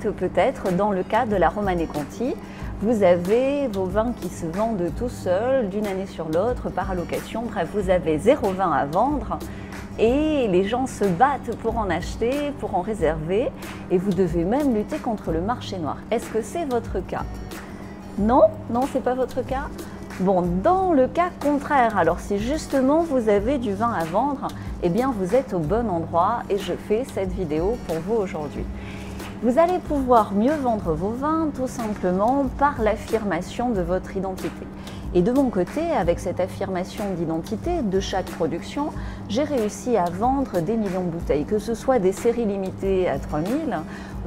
que peut-être dans le cas de la Romanée Conti, vous avez vos vins qui se vendent tout seuls d'une année sur l'autre par allocation. Bref, vous avez 0 vin à vendre et les gens se battent pour en acheter, pour en réserver et vous devez même lutter contre le marché noir. Est-ce que c'est votre cas? Non? Non, c'est pas votre cas? Bon, dans le cas contraire, alors si justement vous avez du vin à vendre, eh bien vous êtes au bon endroit et je fais cette vidéo pour vous aujourd'hui. Vous allez pouvoir mieux vendre vos vins tout simplement par l'affirmation de votre identité. Et de mon côté, avec cette affirmation d'identité de chaque production, j'ai réussi à vendre des millions de bouteilles, que ce soit des séries limitées à 3000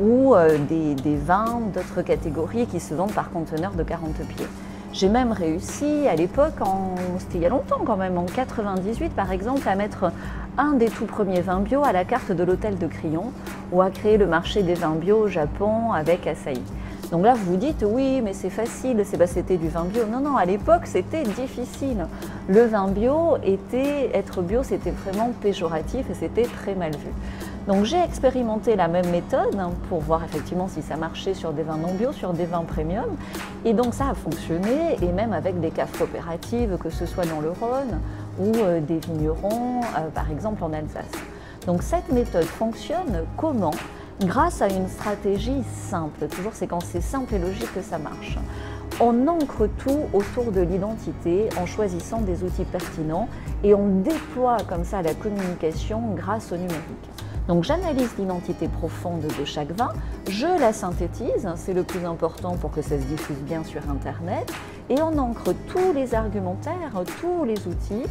ou des vins d'autres catégories qui se vendent par conteneur de 40 pieds. J'ai même réussi à l'époque, c'était il y a longtemps quand même, en 98 par exemple, à mettre un des tout premiers vins bio à la carte de l'hôtel de Crillon ou à créer le marché des vins bio au Japon avec Asahi. Donc là vous vous dites oui mais c'est facile, c'était du vin bio. Non, non, à l'époque c'était difficile. Le vin bio être bio c'était vraiment péjoratif et c'était très mal vu. Donc j'ai expérimenté la même méthode pour voir effectivement si ça marchait sur des vins non bio, sur des vins premium. Et donc ça a fonctionné et même avec des caves coopératives, que ce soit dans le Rhône ou des vignerons par exemple en Alsace. Donc cette méthode fonctionne comment? Grâce à une stratégie simple. Toujours c'est quand c'est simple et logique que ça marche. On ancre tout autour de l'identité en choisissant des outils pertinents et on déploie comme ça la communication grâce au numérique. Donc j'analyse l'identité profonde de chaque vin, je la synthétise, c'est le plus important pour que ça se diffuse bien sur Internet, et on ancre tous les argumentaires, tous les outils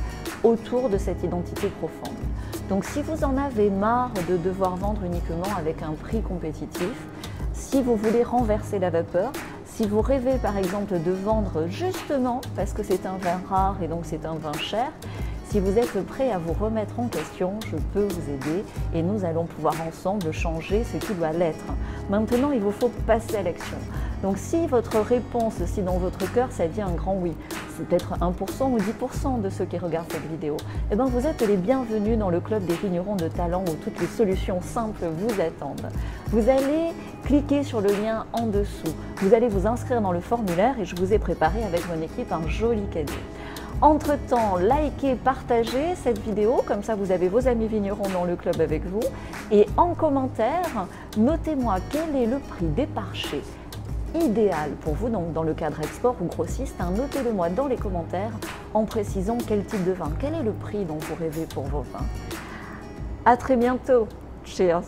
autour de cette identité profonde. Donc si vous en avez marre de devoir vendre uniquement avec un prix compétitif, si vous voulez renverser la vapeur, si vous rêvez par exemple de vendre justement parce que c'est un vin rare et donc c'est un vin cher, si vous êtes prêt à vous remettre en question, je peux vous aider et nous allons pouvoir ensemble changer ce qui doit l'être. Maintenant, il vous faut passer à l'action. Donc si votre réponse, si dans votre cœur ça dit un grand oui, c'est peut-être 1% ou 10% de ceux qui regardent cette vidéo, eh bien vous êtes les bienvenus dans le club des vignerons de talent où toutes les solutions simples vous attendent. Vous allez cliquer sur le lien en dessous, vous allez vous inscrire dans le formulaire et je vous ai préparé avec mon équipe un joli cadeau. Entre-temps, likez, partagez cette vidéo, comme ça vous avez vos amis vignerons dans le club avec vous. Et en commentaire, notez-moi quel est le prix des parchés idéal pour vous, donc dans le cadre export ou grossiste. Notez-le moi dans les commentaires en précisant quel type de vin, quel est le prix dont vous rêvez pour vos vins. À très bientôt. Cheers!